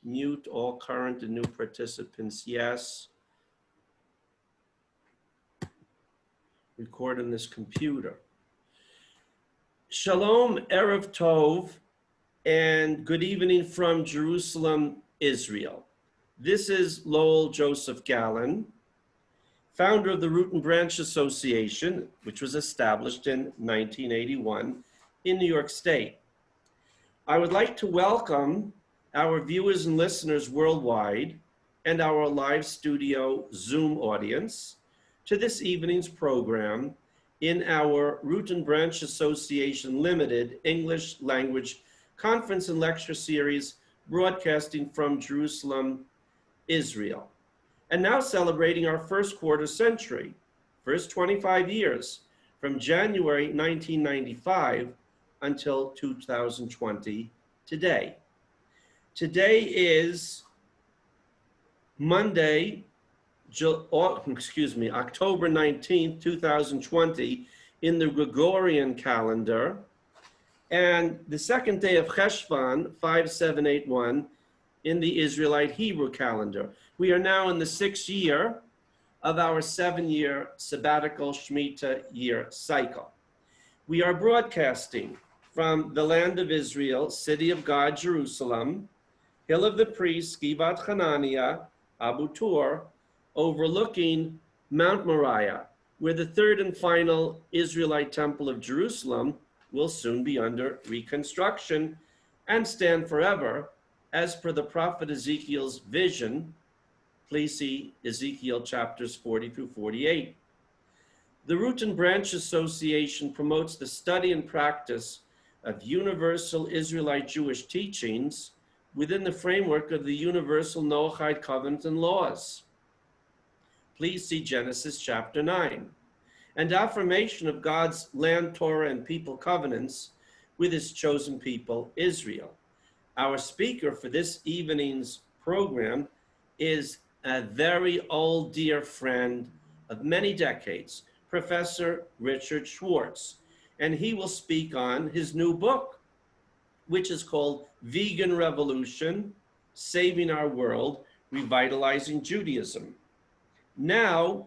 Mute all current and new participants, yes. Record on this computer. Shalom, Erev Tov, and good evening from Jerusalem, Israel. This is Lowell Joseph Gallen, founder of the Root and Branch Association, which was established in 1981 in New York State. I would like to welcome our viewers and listeners worldwide and our live studio Zoom audience to this evening's program in our Root and Branch Association Limited English Language Conference and Lecture Series broadcasting from Jerusalem, Israel. And now celebrating our first quarter century, first 25 years, from January 1995 until 2020 today. Today is Monday, October 19th, 2020 in the Gregorian calendar, and the second day of Cheshvan, 5781, in the Israelite Hebrew calendar. We are now in the 6th year of our 7-year sabbatical Shemitah year cycle. We are broadcasting from the land of Israel, city of God, Jerusalem, Hill of the Priests, Givat Hananiah, Abu Tur, overlooking Mount Moriah, where the third and final Israelite temple of Jerusalem will soon be under reconstruction and stand forever, as per the prophet Ezekiel's vision. Please see Ezekiel chapters 40 through 48. The Root and Branch Association promotes the study and practice of universal Israelite Jewish teachings within the framework of the universal Noahide covenant and laws. Please see Genesis chapter 9. And affirmation of God's land, Torah, and people covenants with his chosen people, Israel. Our speaker for this evening's program is a very old dear friend of many decades, Professor Richard Schwartz, and he will speak on his new book, which is called Vegan Revolution, Saving Our World, Revitalizing Judaism. Now,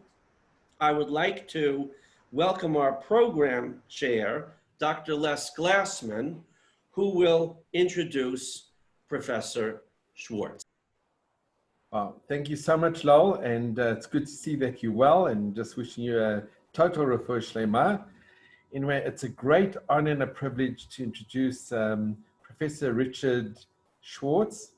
I would like to welcome our program chair, Dr. Les Glassman, who will introduce Professor Schwartz. Thank you so much, Lowell, and it's good to see that you're well, and just wishing you a total refuah shlema. Anyway, it's a great honor and a privilege to introduce Professor Richard Schwartz.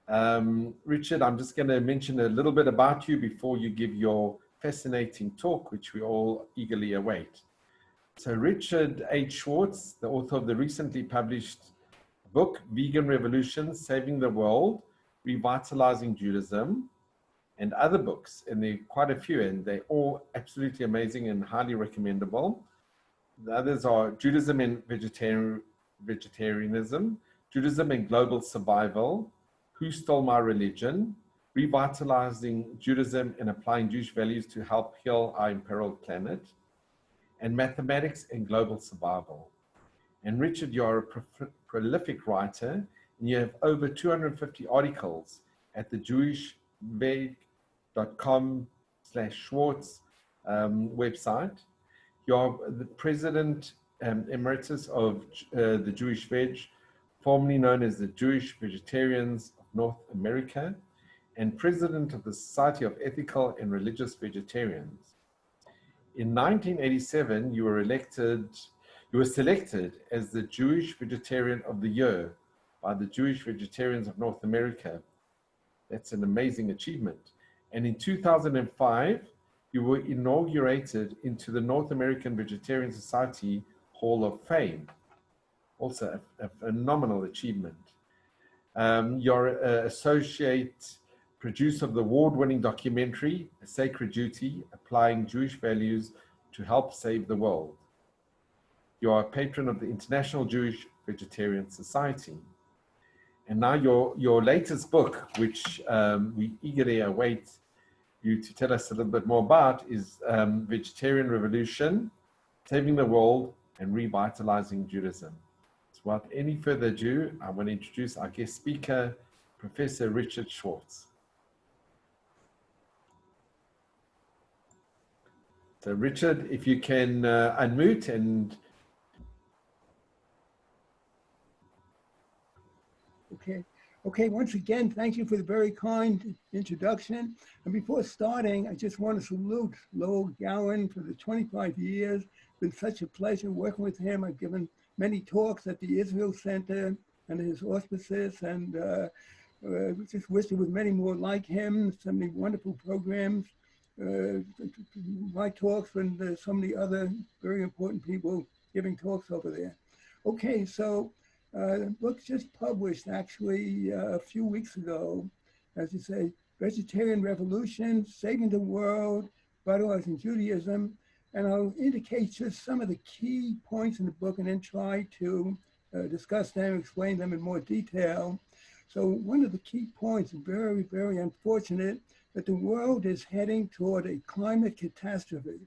Richard, I'm just going to mention a little bit about you before you give your fascinating talk, which we all eagerly await. So Richard H. Schwartz, the author of the recently published book, Vegan Revolution, Saving the World, Revitalizing Judaism, and other books, and there are quite a few, and they're all absolutely amazing and highly recommendable. The others are Judaism and Vegetarianism, Judaism and Global Survival, Who Stole My Religion, Revitalizing Judaism and Applying Jewish Values to Help Heal Our Imperiled Planet, and Mathematics and Global Survival. And Richard, you are a prolific writer, and you have over 250 articles at the jewishveg.com/Schwartz website. You're the president emeritus of the Jewish Veg, formerly known as the Jewish Vegetarians of North America, and president of the Society of Ethical and Religious Vegetarians. In 1987, you were selected as the Jewish Vegetarian of the Year by the Jewish Vegetarians of North America. That's an amazing achievement. And in 2005, you were inaugurated into the North American Vegetarian Society Hall of Fame. Also a phenomenal achievement. You're an associate producer of the award-winning documentary, A Sacred Duty, Applying Jewish Values to Help Save the World. You are a patron of the International Jewish Vegetarian Society. And now your latest book, which we eagerly await you to tell us a little bit more about, is Vegetarian Revolution, Saving the World, and Revitalizing Judaism. So without any further ado, I want to introduce our guest speaker, Professor Richard Schwartz. So Richard, if you can unmute and... Okay, once again, thank you for the very kind introduction. And before starting, I just want to salute Lowell Gowan for the 25 years. It's been such a pleasure working with him. I've given many talks at the Israel Center and his auspices, and just wish there was many more like him, so many wonderful programs. My talks and so many other very important people giving talks over there. Okay, so the book just published actually a few weeks ago, as you say, Vegetarian Revolution, Saving the World, Vitalizing Judaism. And I'll indicate just some of the key points in the book and then try to discuss them, explain them in more detail. So one of the key points, very, very unfortunate, that the world is heading toward a climate catastrophe.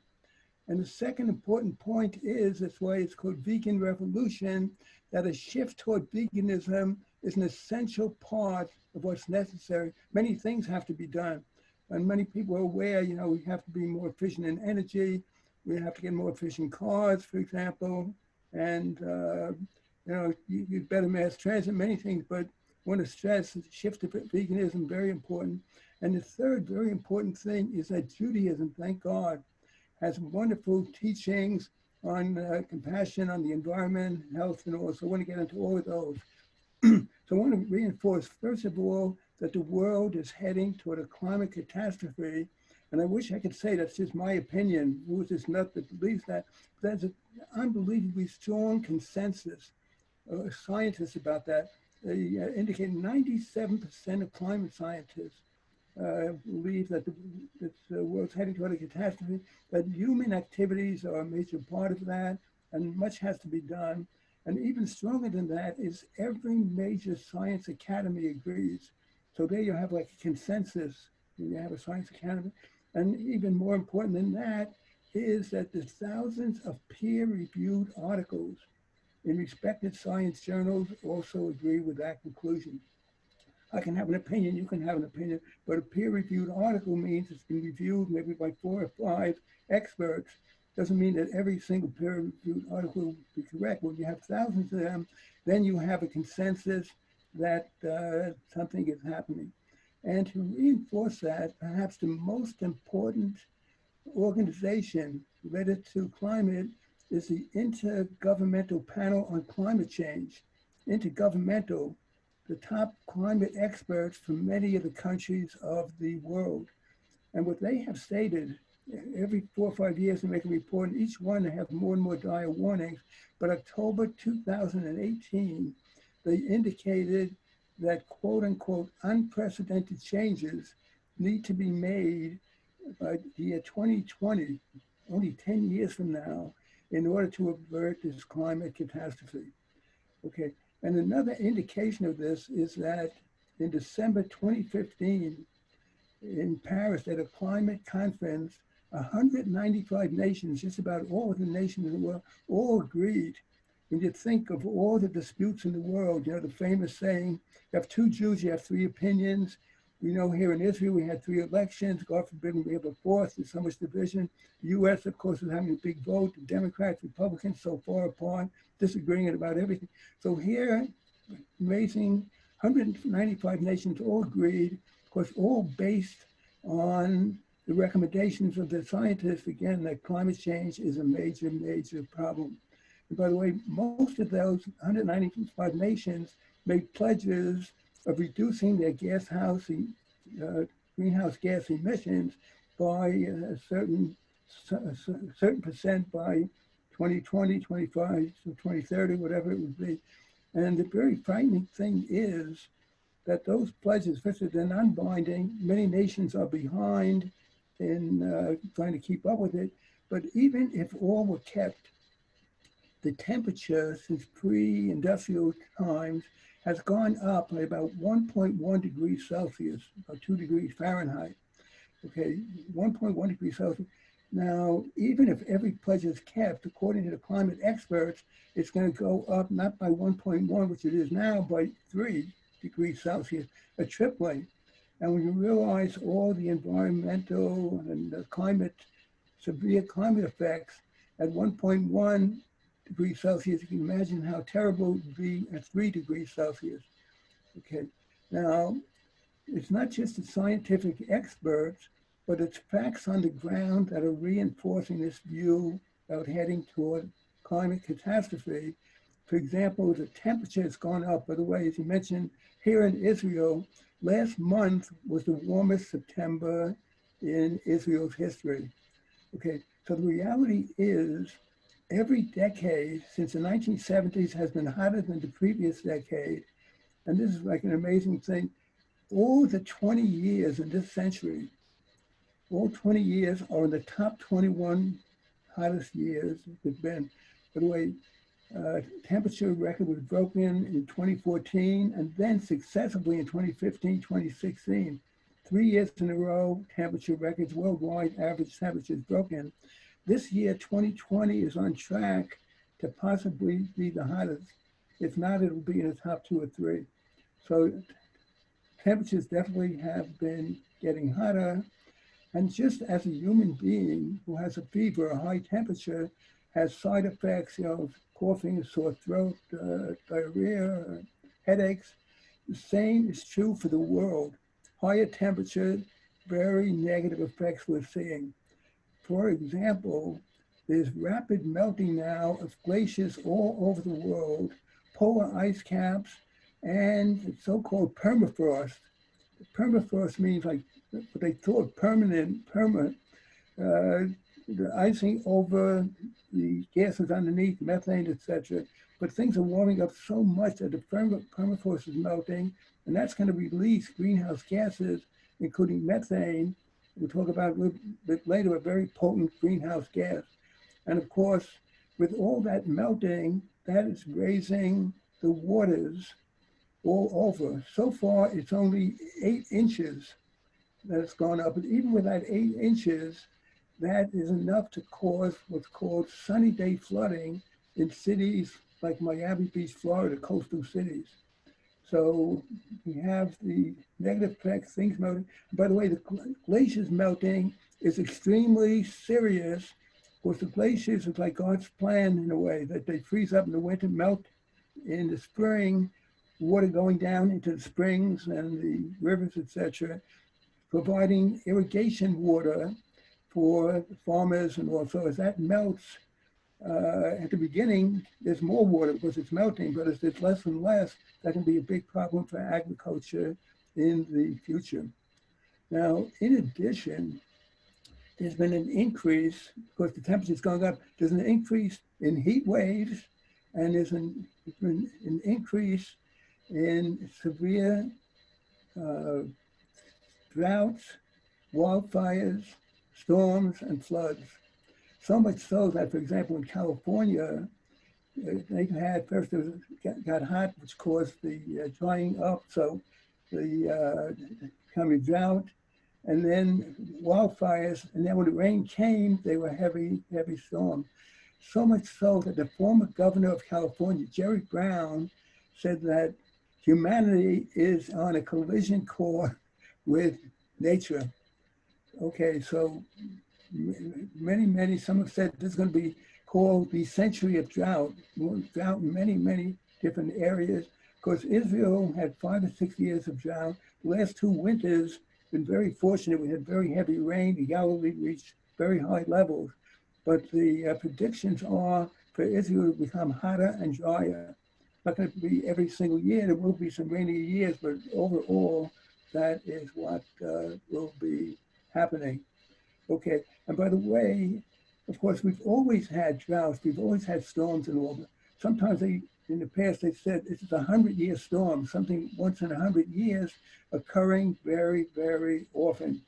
And the second important point is, that's why it's called Vegan Revolution, that a shift toward veganism is an essential part of what's necessary. Many things have to be done. And many people are aware, you know, we have to be more efficient in energy. We have to get more efficient cars, for example. And, you know, you better mass transit, many things, but I want to stress the shift to veganism, very important. And the third very important thing is that Judaism, thank God, has wonderful teachings on compassion, on the environment, health, and all. So I want to get into all of those. So I want to reinforce, first of all, that the world is heading toward a climate catastrophe. And I wish I could say that's just my opinion. Who is this nut that believes that? There's an unbelievably strong consensus of scientists about that. They indicate 97% of climate scientists believe that the world's heading toward a catastrophe, that human activities are a major part of that, and much has to be done. And even stronger than that is every major science academy agrees. So there you have like a consensus when you have a science academy. And even more important than that is that the thousands of peer-reviewed articles in respected science journals also agree with that conclusion. I can have an opinion, you can have an opinion, but a peer-reviewed article means it's been reviewed maybe by 4 or 5 experts. Doesn't mean that every single peer-reviewed article will be correct. When you have thousands of them, then you have a consensus that something is happening. And to reinforce that, perhaps the most important organization related to climate is the Intergovernmental Panel on Climate Change. Intergovernmental, the top climate experts from many of the countries of the world. And what they have stated, every 4 or 5 years they make a report, and each one they have more and more dire warnings. But October 2018, they indicated that quote unquote unprecedented changes need to be made by the year 2020, only 10 years from now, in order to avert this climate catastrophe. Okay. And another indication of this is that in December 2015, in Paris at a climate conference, 195 nations, just about all of the nations in the world, all agreed. When you think of all the disputes in the world, you know, the famous saying, you have 2 Jews, you have 3 opinions. We know here in Israel, we had 3 elections. God forbid we have a 4th. There's so much division. The U.S., of course, is having a big vote. The Democrats, Republicans, so far apart, disagreeing about everything. So here, amazing, 195 nations all agreed, of course, all based on the recommendations of the scientists, again, that climate change is a major, major problem. And by the way, most of those 195 nations made pledges of reducing their greenhouse gas emissions by a certain percent by 2020, 25, so 2030, whatever it would be. And the very frightening thing is that those pledges, first of all, they're non-binding. Many nations are behind in trying to keep up with it. But even if all were kept, the temperature since pre-industrial times has gone up by about 1.1 degrees Celsius, or 2 degrees Fahrenheit. Okay, 1.1 degrees Celsius. Now, even if every pledge is kept, according to the climate experts, it's going to go up not by 1.1, which it is now, by 3. degrees Celsius, a tripling. And when you realize all the environmental and severe climate effects at 1.1 degrees Celsius, you can imagine how terrible it would be at 3 degrees Celsius. Okay, now it's not just the scientific experts, but it's facts on the ground that are reinforcing this view about heading toward climate catastrophe. For example, the temperature has gone up. By the way, as you mentioned, here in Israel, last month was the warmest September in Israel's history. Okay, so the reality is every decade since the 1970s has been hotter than the previous decade. And this is like an amazing thing. All the 20 years in this century, all 20 years are in the top 21 hottest years there've been. By the way, temperature record was broken in 2014 and then successively in 2015, 2016. 3 years in a row, temperature records worldwide, average temperatures broken. This year, 2020 is on track to possibly be the hottest. If not, it'll be in the top 2 or 3. So temperatures definitely have been getting hotter. And just as a human being who has a fever, a high temperature, has side effects, coughing, sore throat, diarrhea, headaches, the same is true for the world. Higher temperature, very negative effects we're seeing. For example, there's rapid melting now of glaciers all over the world, polar ice caps, and so-called permafrost. Permafrost means like what they thought permanent, the icing over the gases underneath, methane, etc. But things are warming up so much that the permafrost is melting, and that's going to release greenhouse gases, including methane. We'll talk about a little bit later, a very potent greenhouse gas. And of course, with all that melting, that is raising the waters all over. So far, it's only 8 inches that it's gone up. But even with that 8 inches, that is enough to cause what's called sunny day flooding in cities like Miami Beach, Florida, coastal cities. So we have the negative effects, things melting. By the way, the glaciers melting is extremely serious. Of course, the glaciers is like God's plan in a way, that they freeze up in the winter, melt in the spring, water going down into the springs and the rivers, etc., providing irrigation water for farmers. And also as that melts, at the beginning, there's more water because it's melting, but as there's less and less, that can be a big problem for agriculture in the future. Now, in addition, there's been an increase, because the temperature's going up, there's an increase in heat waves, and there's an increase in severe droughts, wildfires, storms, and floods. So much so that, for example, in California, they had, first it got hot, which caused the drying up, so the coming drought, and then wildfires, and then when the rain came, they were heavy, heavy storms. So much so that the former governor of California, Jerry Brown, said that humanity is on a collision course with nature. Okay, so many, some have said this is going to be called the century of drought. Drought in many different areas. Of course, Israel had 5 or 6 years of drought. The last 2 winters, been very fortunate. We had very heavy rain. The Galilee reached very high levels. But the predictions are for Israel to become hotter and drier. Not going to be every single year. There will be some rainy years, but overall, that is what will be happening. Okay, and by the way, of course, we've always had droughts. We've always had storms and all. Sometimes in the past, they said this is a 100-year storm, something once in 100 years occurring very, very often.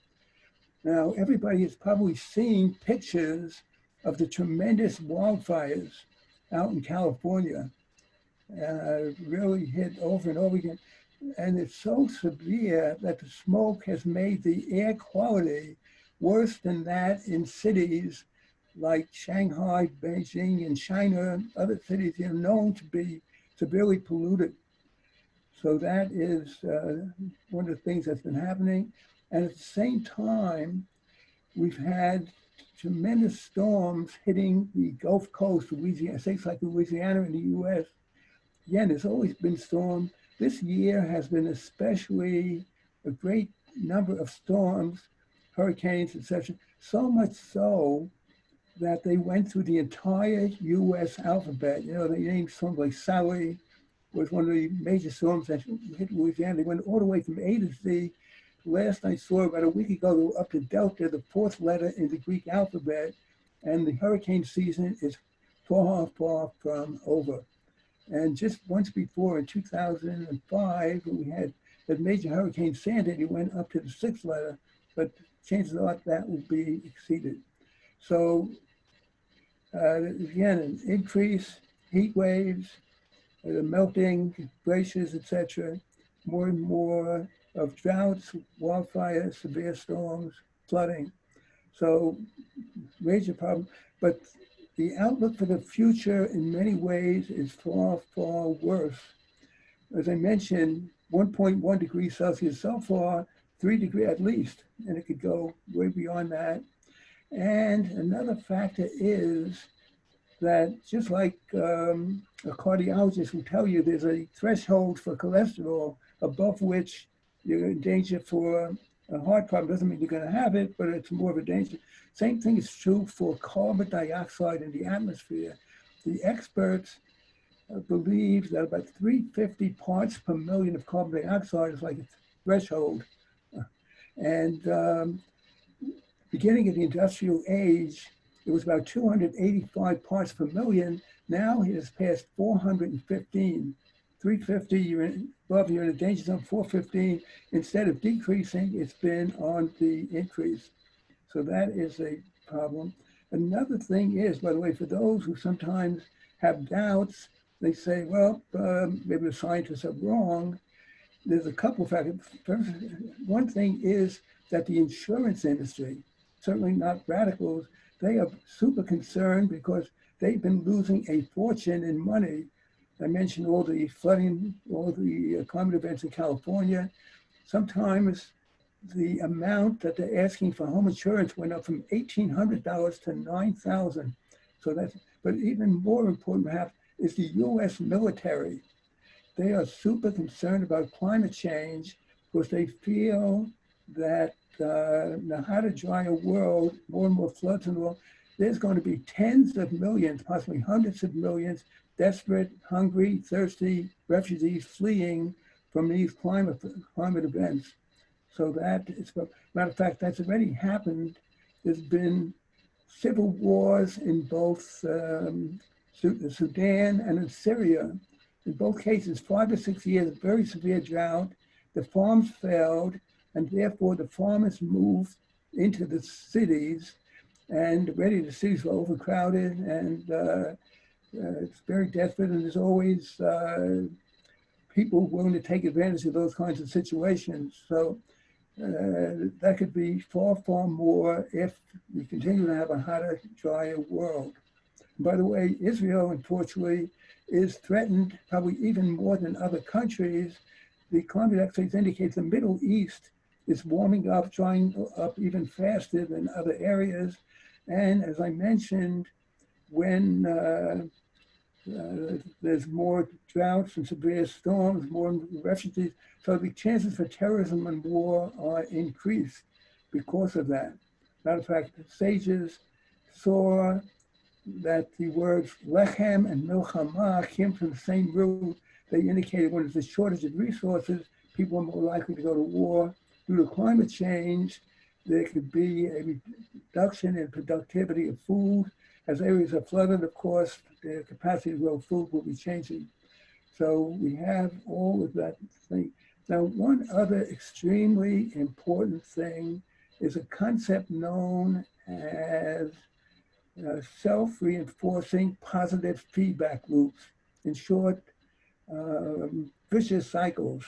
Now, everybody has probably seen pictures of the tremendous wildfires out in California. Really hit over and over again. And it's so severe that the smoke has made the air quality worse than that in cities like Shanghai, Beijing, and China. Other cities are known to be severely polluted. So that is one of the things that's been happening. And at the same time, we've had tremendous storms hitting the Gulf Coast, Louisiana, states like Louisiana in the U.S. Again, there's always been storms. This year has been especially a great number of storms, hurricanes, etc. So much so that they went through the entire U.S. alphabet. You know, they named storms like Sally was one of the major storms that hit Louisiana. They went all the way from A to Z. Last I saw about a week ago, they were up to Delta, the fourth letter in the Greek alphabet, and the hurricane season is far, far from over. And just once before, in 2005, when we had that major Hurricane Sandy, it went up to the sixth letter, but chances are that will be exceeded. So again, an increase, heat waves, the melting glaciers, etc., more and more of droughts, wildfires, severe storms, flooding. So major problem, but the outlook for the future in many ways is far, far worse. As I mentioned, 1.1 degrees Celsius so far, 3 degrees at least, and it could go way beyond that. And another factor is that just like a cardiologist will tell you, there's a threshold for cholesterol above which you're in danger for a heart problem. Doesn't mean you're going to have it, but it's more of a danger. Same thing is true for carbon dioxide in the atmosphere. The experts believe that about 350 parts per million of carbon dioxide is like a threshold. And beginning of the industrial age, it was about 285 parts per million. Now it has passed 415. 350, you're in a danger zone. 415, instead of decreasing, it's been on the increase. So that is a problem. Another thing is, by the way, for those who sometimes have doubts, they say, well, maybe the scientists are wrong. There's a couple of factors. First, one thing is that the insurance industry, certainly not radicals, they are super concerned because they've been losing a fortune in money. I mentioned all the flooding, all the climate events in California. Sometimes the amount that they're asking for home insurance went up from $1,800 to $9,000. So that's, but even more important perhaps is the US military. They are super concerned about climate change because they feel that now how to dry a world, more and more floods in the world, there's going to be tens of millions, possibly hundreds of millions, desperate, hungry, thirsty refugees fleeing from these climate events. So that is, matter of fact, that's already happened. There's been civil wars in both Sudan and in Syria. In both cases, 5 or 6 years, very severe drought. The farms failed, and therefore the farmers moved into the cities, and already the cities were overcrowded, and it's very desperate, and there's always people willing to take advantage of those kinds of situations. So that could be far, far more if we continue to have a hotter, drier world. By the way, Israel, unfortunately, is threatened probably even more than other countries. The climate experts indicate the Middle East is warming up, drying up even faster than other areas. And as I mentioned, when there's more droughts and severe storms, more refugees, so the chances for terrorism and war are increased because of that. Matter of fact, sages saw that the words lechem and milchama came from the same root. They indicated when there's a shortage of resources, people are more likely to go to war. Due to climate change, there could be a reduction in productivity of food. As areas are flooded, of course, the capacity to grow food will be changing. So we have all of that thing. Now, one other extremely important thing is a concept known as self-reinforcing positive feedback loops. In short, vicious cycles.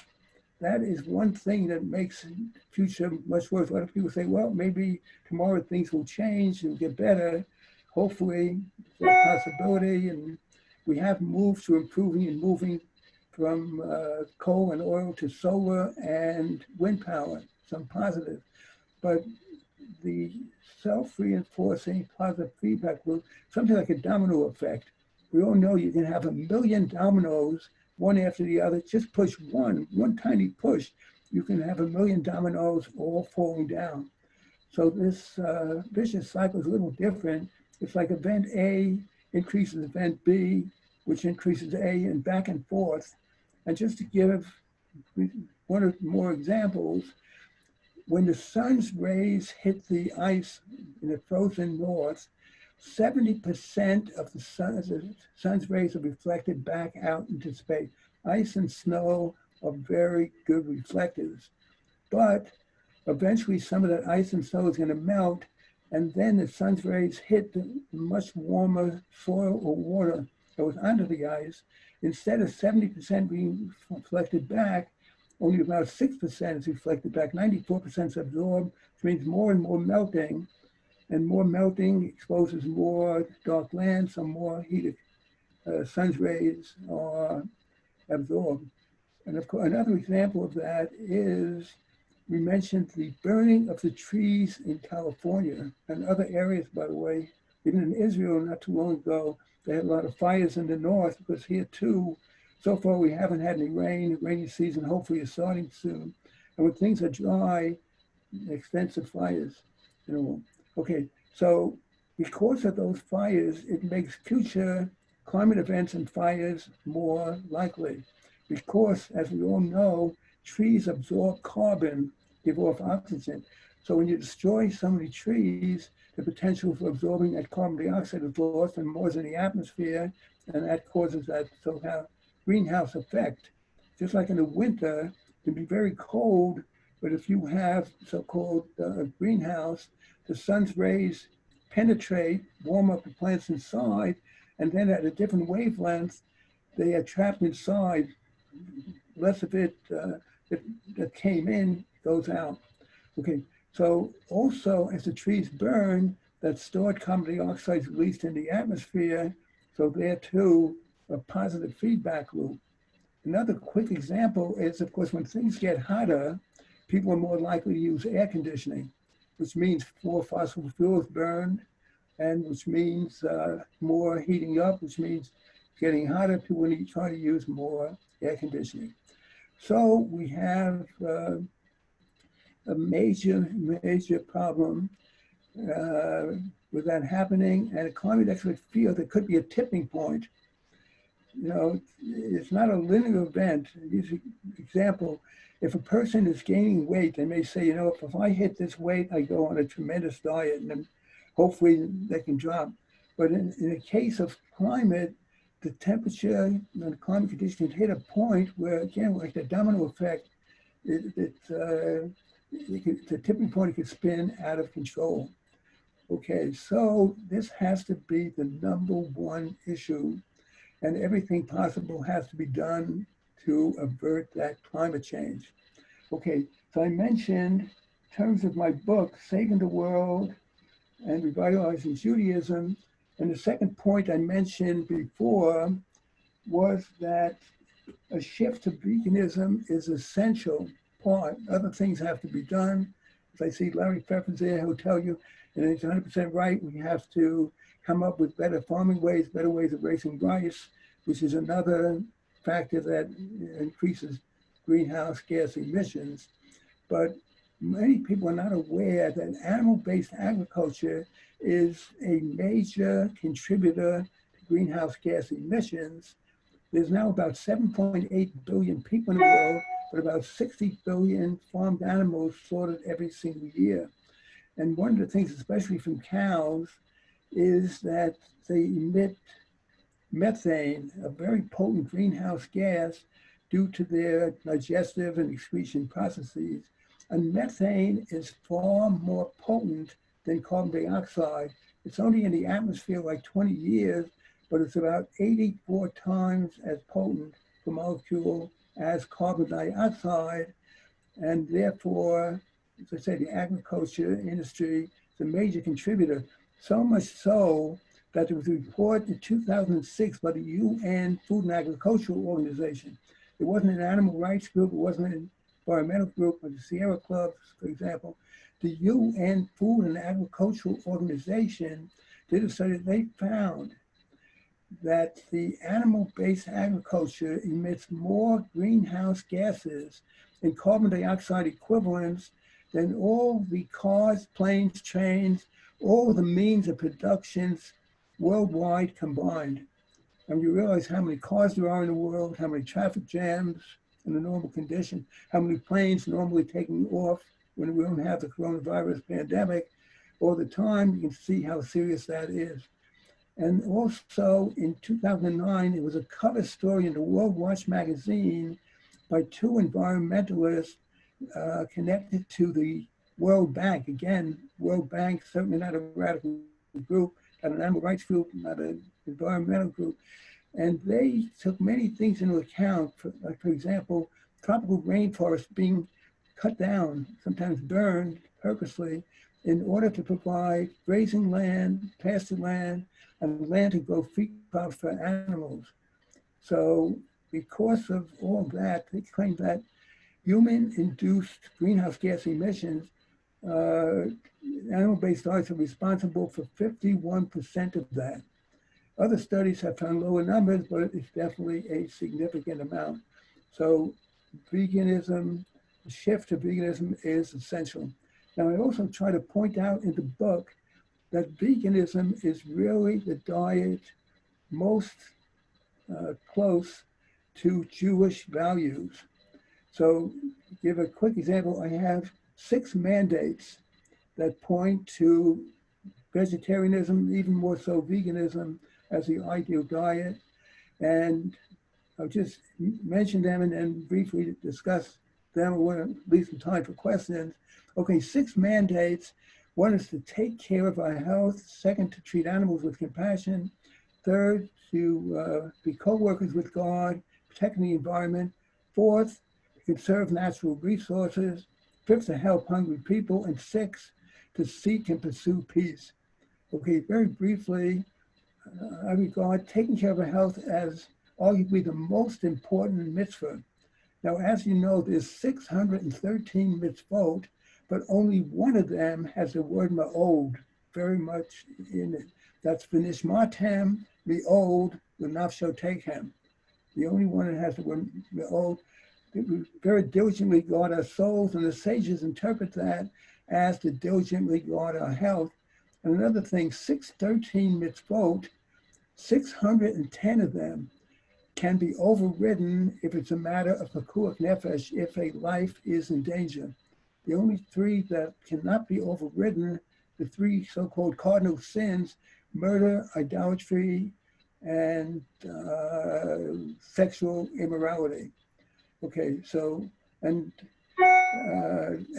That is one thing that makes the future much worse. A lot of people say, well, maybe tomorrow things will change and get better. Hopefully, there's a possibility, and we have moved to improving and moving from coal and oil to solar and wind power, some positive. But the self-reinforcing positive feedback loop, something like a domino effect. We all know you can have a million dominoes, one after the other. Just push one tiny push, you can have a million dominoes all falling down. So this vicious cycle is a little different. It's like event A increases event B, which increases A, and back and forth. And just to give one or more examples, when the sun's rays hit the ice in the frozen north, 70% of the sun's rays are reflected back out into space. Ice and snow are very good reflectors, but eventually some of that ice and snow is going to melt, and then the sun's rays hit the much warmer soil or water that was under the ice. Instead of 70% being reflected back, only about 6% is reflected back, 94% is absorbed, which means more and more melting, and more melting exposes more dark land, so more heated sun's rays are absorbed. And of course, another example of that is, we mentioned the burning of the trees in California and other areas, by the way. Even in Israel, not too long ago, they had a lot of fires in the north, because here too, so far we haven't had any rain. Rainy season hopefully is starting soon. And when things are dry, extensive fires, Okay, so because of those fires, it makes future climate events and fires more likely. Because, as we all know, trees absorb carbon, give off oxygen. So when you destroy so many trees, the potential for absorbing that carbon dioxide is lost and more is in the atmosphere, and that causes that so-called greenhouse effect. Just like in the winter, it can be very cold, but if you have so-called greenhouse, the sun's rays penetrate, warm up the plants inside, and then at a different wavelength, they are trapped inside. Less of it that came in goes out. Okay, so also as the trees burn, that stored carbon dioxide is released in the atmosphere, so there too, a positive feedback loop. Another quick example is, of course, when things get hotter, people are more likely to use air conditioning, which means more fossil fuels burned, and which means more heating up, which means getting hotter. People need to try to use more air conditioning. So we have a major problem with that happening, and a climate expert feel there could be a tipping point. It's not a linear event. Use an example. If a person is gaining weight, they may say, if I hit this weight, I go on a tremendous diet, and then hopefully they can drop. But in the case of climate, the temperature and the climate conditions hit a point where, again, like the domino effect, the tipping point could spin out of control. Okay, so this has to be the #1 issue, and everything possible has to be done to avert that climate change. Okay, so I mentioned, in terms of my book, Saving the World and Revitalizing Judaism, and the second point I mentioned before was that a shift to veganism is essential part. Other things have to be done. As I see Larry Pfeffer's there, who'll tell you, and he's 100% right, we have to come up with better farming ways, better ways of raising rice, which is another factor that increases greenhouse gas emissions. But many people are not aware that animal-based agriculture is a major contributor to greenhouse gas emissions. There's now about 7.8 billion people in the world, but about 60 billion farmed animals slaughtered every single year. And one of the things, especially from cows, is that they emit methane, a very potent greenhouse gas, due to their digestive and excretion processes. And methane is far more potent than carbon dioxide. It's only in the atmosphere like 20 years, but it's about 84 times as potent per molecule as carbon dioxide. And therefore, as I say, the agriculture industry is a major contributor. So much so that there was a report in 2006 by the UN Food and Agricultural Organization It wasn't an animal rights group. It wasn't an environmental group, like the Sierra Club, for example. The UN Food and Agricultural Organization did a study. They found that the animal-based agriculture emits more greenhouse gases and carbon dioxide equivalents than all the cars, planes, trains, all the means of productions worldwide combined. And you realize how many cars there are in the world, how many traffic jams in a normal condition, how many planes normally taking off when we don't have the coronavirus pandemic all the time. You can see how serious that is. And also in 2009, it was a cover story in the World Watch magazine by two environmentalists connected to the World Bank. Again, World Bank, certainly not a radical group, not an animal rights group, not an environmental group. And they took many things into account, like, for example, tropical rainforests being cut down, sometimes burned purposely, in order to provide grazing land, pasture land, and land to grow feed crops for animals. So because of all that, they claim that human-induced greenhouse gas emissions, animal-based diets are responsible for 51% of that. Other studies have found lower numbers, but it's definitely a significant amount. So veganism, the shift to veganism is essential. Now, I also try to point out in the book that veganism is really the diet most close to Jewish values. So to give a quick example, I have 6 mandates that point to vegetarianism, even more so veganism, as the ideal diet. And I'll just mention them and then briefly discuss them. I want to leave some time for questions. Okay, 6 mandates. 1 is to take care of our health. 2nd, to treat animals with compassion. 3rd, to be co-workers with God, protecting the environment. 4th, to conserve natural resources. 5th, to help hungry people. And 6th, to seek and pursue peace. Okay, very briefly, I regard taking care of our health as arguably the most important mitzvah. Now, as you know, there's 613 mitzvot, but only one of them has the word ma'od very much in it. That's v'nishmatem mi'od v'nafshotechem. The only one that has the word ma'od. We very diligently guard our souls, and the sages interpret that as to diligently guard our health. And another thing, 613 mitzvot, 610 of them can be overridden if it's a matter of pekuach nefesh, if a life is in danger. The only 3 that cannot be overridden, the 3 so-called cardinal sins, murder, idolatry, and sexual immorality. Okay, so, and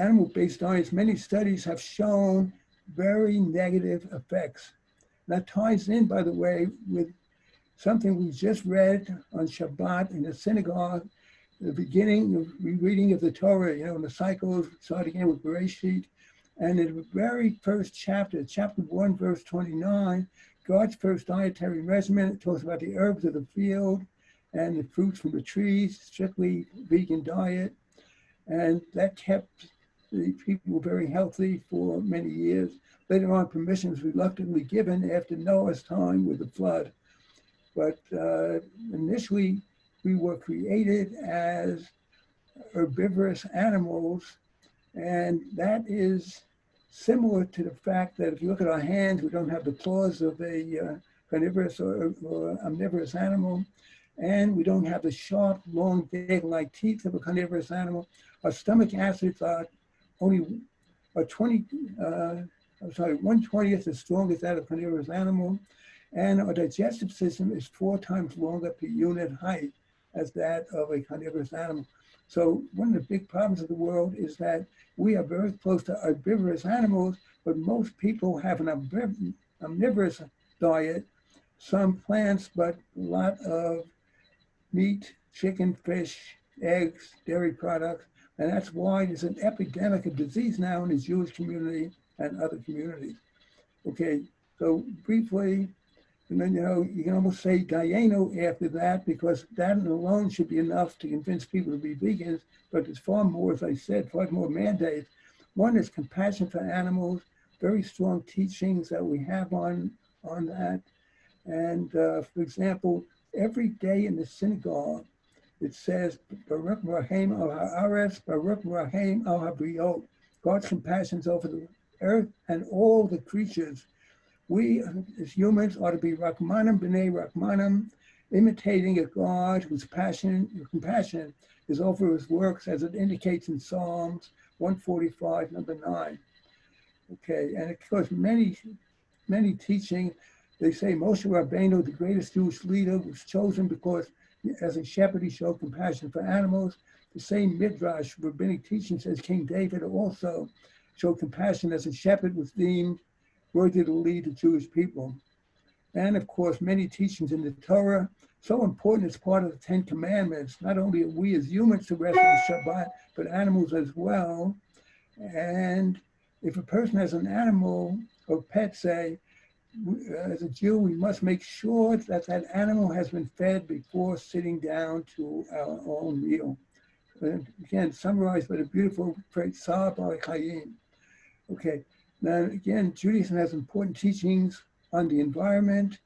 animal-based diets, many studies have shown very negative effects. That ties in, by the way, with something we just read on Shabbat in the synagogue, the beginning of rereading of the Torah, in the cycles, start again with Bereshit. And in the very first chapter, chapter 1, verse 29, God's first dietary regimen, it talks about the herbs of the field and the fruits from the trees, strictly vegan diet. And that kept the people very healthy for many years. Later on, permission was reluctantly given after Noah's time with the flood. But initially, we were created as herbivorous animals, and that is similar to the fact that if you look at our hands, we don't have the claws of a carnivorous or omnivorous animal, and we don't have the sharp, long, dagger-like teeth of a carnivorous animal. Our stomach acids are only 1/20th as strong as that of a carnivorous animal, and our digestive system is 4 times longer per unit height as that of a carnivorous animal. So one of the big problems of the world is that we are very close to herbivorous animals, but most people have an omnivorous diet, some plants, but a lot of meat, chicken, fish, eggs, dairy products. And that's why there's an epidemic of disease now in the Jewish community and other communities. Okay, so briefly, And then, you can almost say Dayenu after that, because that alone should be enough to convince people to be vegans. But there's far more, as I said, far more mandates. One is compassion for animals, very strong teachings that we have on that. And for example, every day in the synagogue, it says, Baruch Rahim al Haaretz, Baruch Rahim al Habriot. God's compassions over the earth and all the creatures. We, as humans, ought to be Rahmanim b'nei Rahmanim, imitating a God whose compassion is over his works, as it indicates in Psalms 145, number 9. Okay, and of course, many teaching, they say Moshe Rabbeinu, the greatest Jewish leader, was chosen because as a shepherd, he showed compassion for animals. The same Midrash, rabbinic teaching, says King David also showed compassion as a shepherd, was deemed worthy to lead the Jewish people. And of course, many teachings in the Torah, so important as part of the 10 Commandments. Not only are we as humans to rest on Shabbat, but animals as well. And if a person has an animal or pet, say, as a Jew, we must make sure that that animal has been fed before sitting down to our own meal. And again, summarized by the beautiful phrase, Sar Bar Chayim. Okay, now again, Judaism has important teachings on the environment,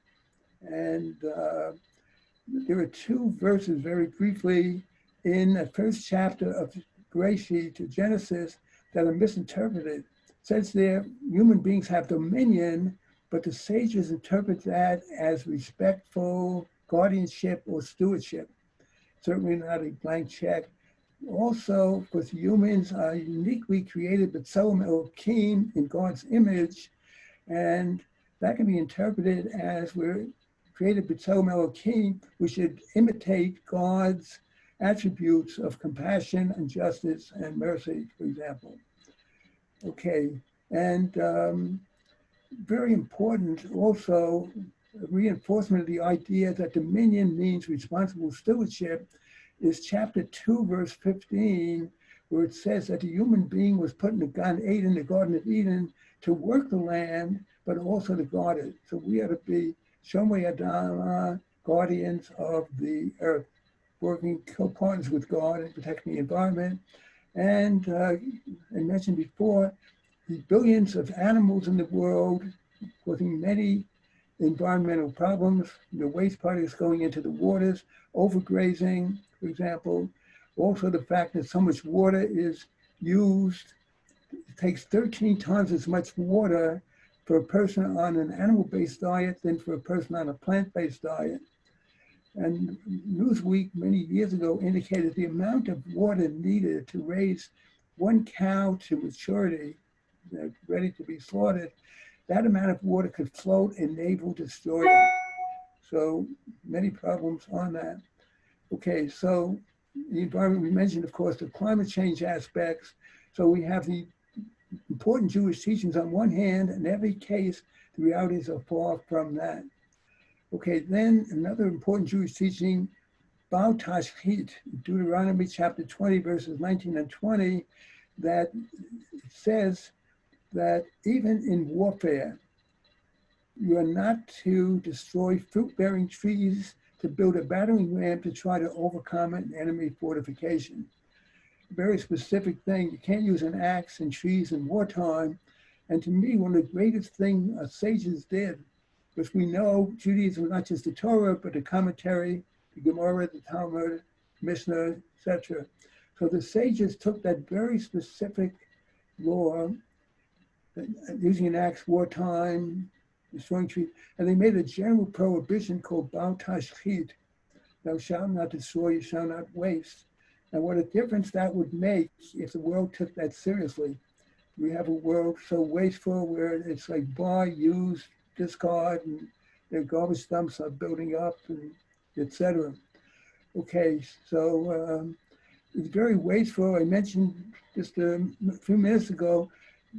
and there are 2 verses very briefly in the first chapter of Bereshit to Genesis that are misinterpreted. It says there, human beings have dominion, but the sages interpret that as respectful guardianship or stewardship. Certainly not a blank check. Also, because humans are uniquely created, but B'Tselem Elokim, in God's image, and that can be interpreted as we're created B'Tselem Elokim, we should imitate God's attributes of compassion and justice and mercy, for example. Okay, and very important also, reinforcement of the idea that dominion means responsible stewardship is chapter 2, verse 15, where it says that the human being was put in the Garden of Eden, to work the land, but also to guard it. So we are to be Shomrei Adama, guardians of the earth, working co-partners with God and protecting the environment. And I mentioned before, the billions of animals in the world causing many environmental problems, the waste products going into the waters, overgrazing, for example. Also the fact that so much water is used, it takes 13 times as much water for a person on an animal-based diet than for a person on a plant-based diet. And Newsweek many years ago indicated the amount of water needed to raise one cow to maturity, ready to be slaughtered. That amount of water could float a naval destroyer. So many problems on that. Okay, so the environment, we mentioned, of course, the climate change aspects. So we have the important Jewish teachings on one hand, in every case, the realities are far from that. Okay, then another important Jewish teaching, Bal Tashchit, Deuteronomy chapter 20, verses 19 and 20, that it says that even in warfare, you are not to destroy fruit-bearing trees to build a battering ram to try to overcome an enemy fortification. A very specific thing. You can't use an axe in trees in wartime. And to me, one of the greatest things sages did, because we know Judaism is not just the Torah, but the commentary, the Gemara, the Talmud, Mishnah, etc. So the sages took that very specific law, using an axe wartime, destroying trees, and they made a general prohibition called Bal Tashchit. Thou shalt not destroy, you shall not waste. And what a difference that would make if the world took that seriously. We have a world so wasteful where it's like buy, use, discard, and their garbage dumps are building up, and etc. Okay, so it's very wasteful. I mentioned just a few minutes ago,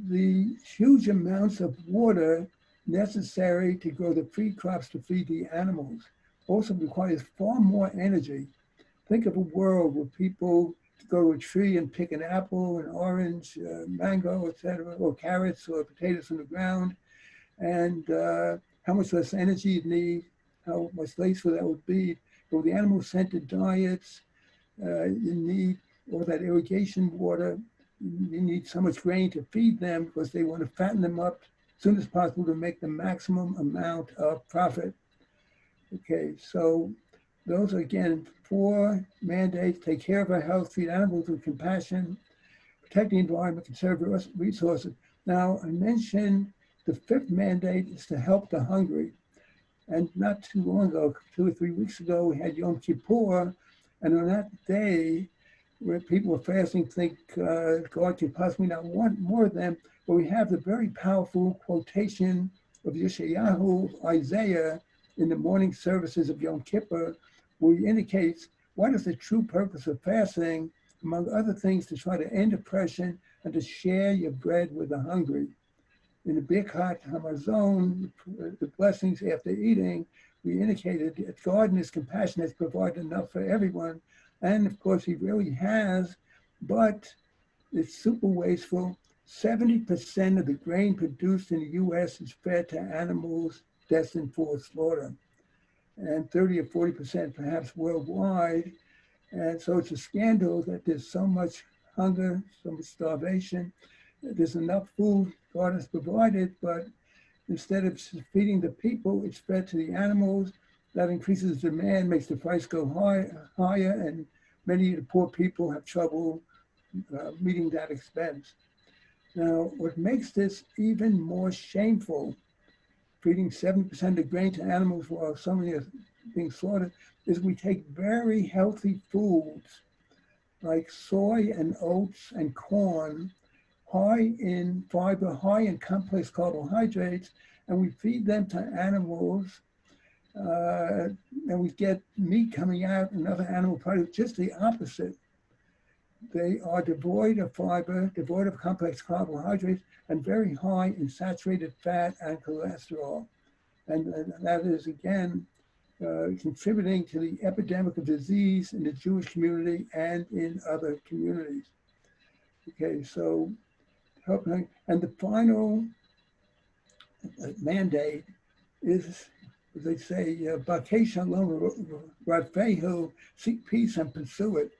the huge amounts of water necessary to grow the feed crops to feed the animals also requires far more energy. Think of a world where people go to a tree and pick an apple, an orange, mango, etc., or carrots or potatoes from the ground. And how much less energy you need, how much wasteful that would be. But with the animal-centered diets, you need all that irrigation water. You need so much grain to feed them because they want to fatten them up as soon as possible to make the maximum amount of profit. Okay, so those are, again, 4 mandates: take care of our health, treat animals with compassion, protect the environment, conserve resources. Now, I mentioned the 5th mandate is to help the hungry. And not too long ago, 2 or 3 weeks ago, we had Yom Kippur. And on that day, where people were fasting, think God could possibly not want more of them, but we have the very powerful quotation of Yeshayahu, Isaiah, in the morning services of Yom Kippur, where he indicates what is the true purpose of fasting, among other things, to try to end oppression and to share your bread with the hungry. In the Birkat Hamazon, the blessings after eating, we indicated that God in His compassion has provided enough for everyone. And of course, He really has, but it's super wasteful. 70% of the grain produced in the US is fed to animals destined for slaughter, and 30 or 40% perhaps worldwide. And so it's a scandal that there's so much hunger, so much starvation. There's enough food God has provided, but instead of feeding the people, it's fed to the animals. That increases demand, makes the price go higher, and many of the poor people have trouble meeting that expense. Now, what makes this even more shameful, feeding 70% of the grain to animals while so many are being slaughtered, is we take very healthy foods like soy and oats and corn, high in fiber, high in complex carbohydrates, and we feed them to animals, and we get meat coming out and other animal products, just the opposite. They are devoid of fiber, devoid of complex carbohydrates, and very high in saturated fat and cholesterol. And that is, again, contributing to the epidemic of disease in the Jewish community and in other communities. Okay, so, and the final mandate is, as they say, Bakei Shalom Radfehu, seek peace and pursue it.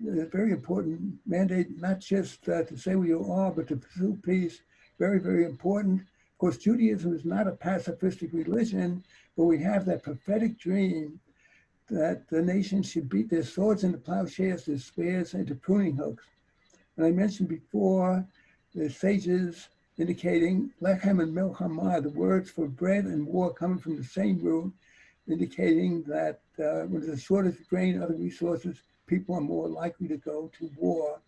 A very important mandate, not just to say who you are, but to pursue peace. Very, very important. Of course, Judaism is not a pacifistic religion, but we have that prophetic dream that the nation should beat their swords into plowshares, their spears into pruning hooks. And I mentioned before the sages indicating lechem and milchama, the words for bread and war coming from the same root, indicating that when there's a shortage of grain and other resources, people are more likely to go to war.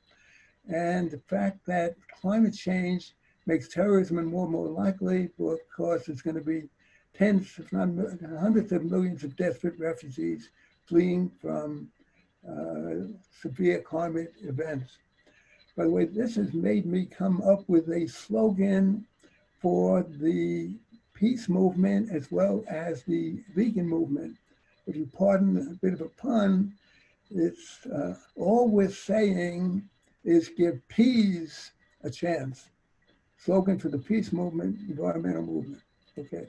And the fact that climate change makes terrorism more and more likely, because there's going to be tens, if not hundreds of millions of desperate refugees fleeing from severe climate events. By the way, this has made me come up with a slogan for the peace movement as well as the vegan movement. If you pardon a bit of a pun, it's all we're saying is give peas a chance. Slogan for the peace movement, environmental movement. Okay.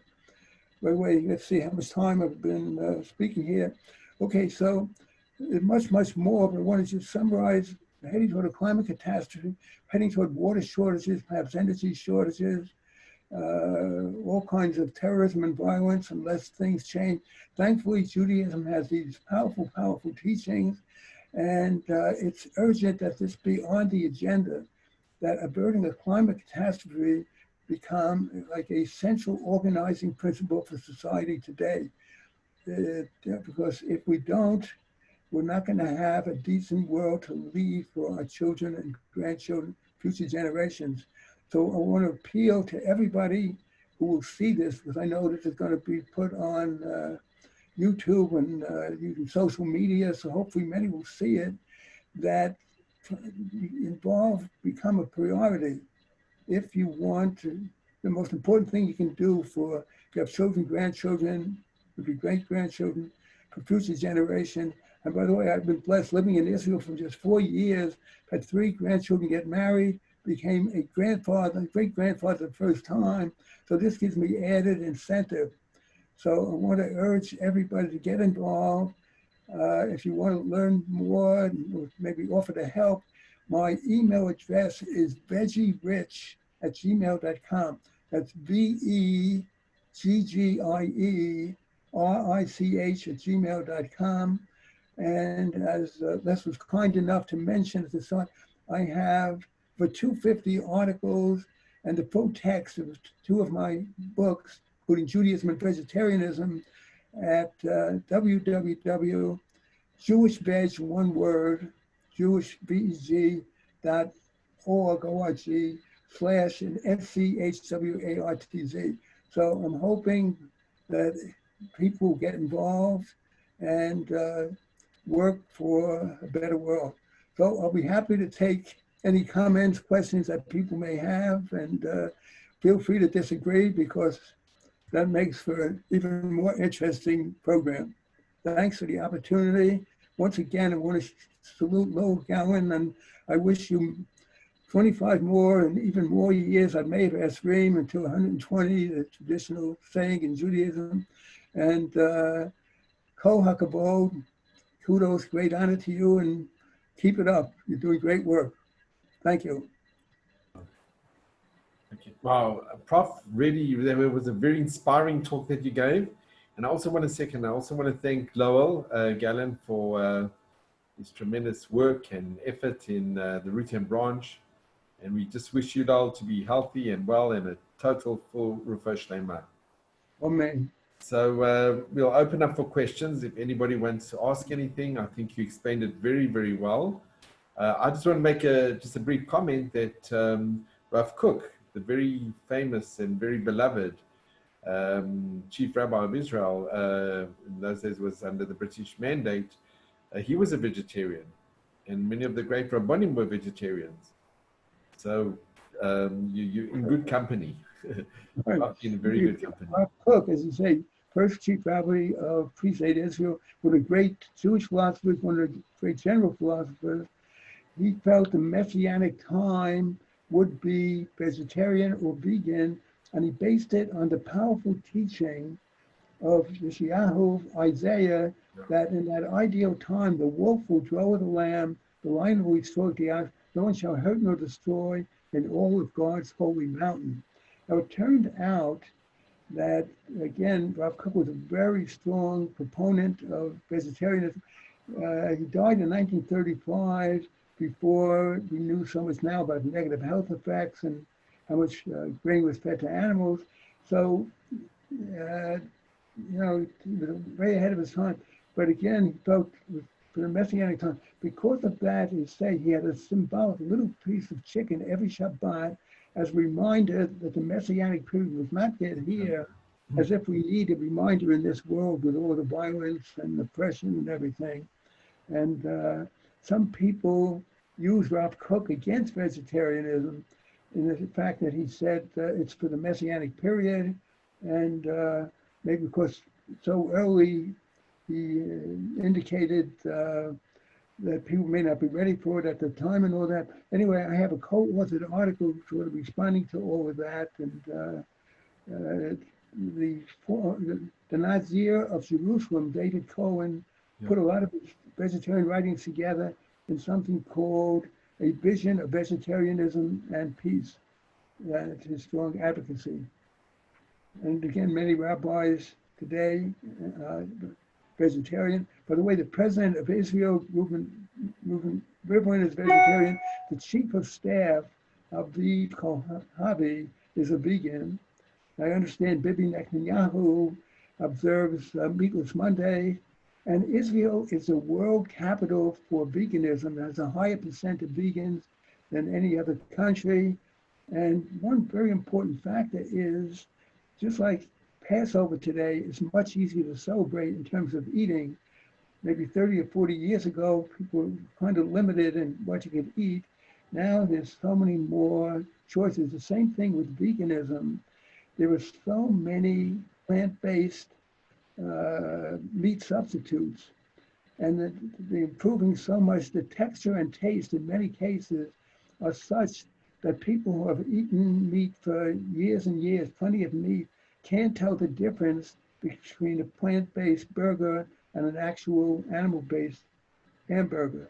By the way, let's see how much time I've been speaking here. Okay, so much, much more, but I want to just summarize: heading toward a climate catastrophe, heading toward water shortages, perhaps energy shortages, all kinds of terrorism and violence unless things change. Thankfully, Judaism has these powerful, powerful teachings, and it's urgent that this be on the agenda, that averting a climate catastrophe become like a central organizing principle for society today. Because if we don't, we're not going to have a decent world to leave for our children and grandchildren, future generations. So I want to appeal to everybody who will see this, because I know this is going to be put on YouTube and using social media, so hopefully many will see it, that become a priority. If you want to, the most important thing you can do for, if you have children, grandchildren, maybe great-grandchildren, for future generation. And by the way, I've been blessed living in Israel for just 4 years, had 3 grandchildren get married, became a grandfather, great-grandfather the first time. So this gives me added incentive. So I want to urge everybody to get involved. If you want to learn more, or maybe offer to help, my email address is veggierich@gmail.com. That's VEGGIERICH@gmail.com. And as Les was kind enough to mention at the start, I have for 250 articles and the full text of two of my books, including Judaism and Vegetarianism, at www.jewishveg, one word, jewishveg.org/SCHWARTZ. So I'm hoping that people get involved and work for a better world. So I'll be happy to take any comments, questions that people may have, and feel free to disagree because that makes for an even more interesting program. Thanks for the opportunity. Once again, I want to salute Lowell Gowan, and I wish you 25 more and even more years. I may have asked Reem until 120, the traditional saying in Judaism. And Kol HaKavod, kudos, great honor to you, and keep it up. You're doing great work. Thank you. Okay. Wow, Prof, really, there was a very inspiring talk that you gave. And I also want to thank Lowell Gallen for his tremendous work and effort in the Root and Branch. And we just wish you all to be healthy and well and a total full Refuah Shlema. Amen. So we'll open up for questions. If anybody wants to ask anything, I think you explained it very, very well. I just want to make just a brief comment that Rav Kook, the very famous and very beloved Chief Rabbi of Israel, in those days was under the British mandate, he was a vegetarian, and many of the great Rabbanim were vegetarians. So you're in good company, in very good company. Rav Kook, as you say, first chief rabbi of Free State Israel, one of the great Jewish philosophers, one of the great general philosophers. He felt the messianic time would be vegetarian or vegan, and he based it on the powerful teaching of Yeshayahu, Isaiah, that in that ideal time, the wolf will dwell with the lamb, the lion will restore the ox, no one shall hurt nor destroy in all of God's holy mountain. Now, it turned out that, again, Rav Kook was a very strong proponent of vegetarianism. He died in 1935, before we knew so much now about negative health effects and how much grain was fed to animals. So, he was way ahead of his time. But again, he felt for the Messianic time, because of that, he had a symbolic little piece of chicken every Shabbat as a reminder that the Messianic period was not yet here, as if we need a reminder in this world with all the violence and oppression and everything. And some people use Rav Kook against vegetarianism in the fact that he said it's for the Messianic period, and maybe because so early he indicated that people may not be ready for it at the time and all that. Anyway, I have a co-authored article sort of responding to all of that, and the Nazir of Jerusalem, David Cohen, put a lot of his vegetarian writings together in something called A Vision of Vegetarianism and Peace. That's his strong advocacy. And again, many rabbis today, vegetarian. By the way, the president of Israel, Reuven Rivlin, is vegetarian. The chief of staff, Aviv Kohavi, is a vegan. I understand Bibi Netanyahu observes Meatless Monday. And Israel is a world capital for veganism. It has a higher percent of vegans than any other country. And one very important factor is, just like Passover today is much easier to celebrate in terms of eating. Maybe 30 or 40 years ago, people were kind of limited in what you could eat. Now there's so many more choices. The same thing with veganism. There are so many plant-based meat substitutes, and they're improving so much. The texture and taste in many cases are such that people who have eaten meat for years and years, plenty of meat, can't tell the difference between a plant-based burger and an actual animal-based hamburger.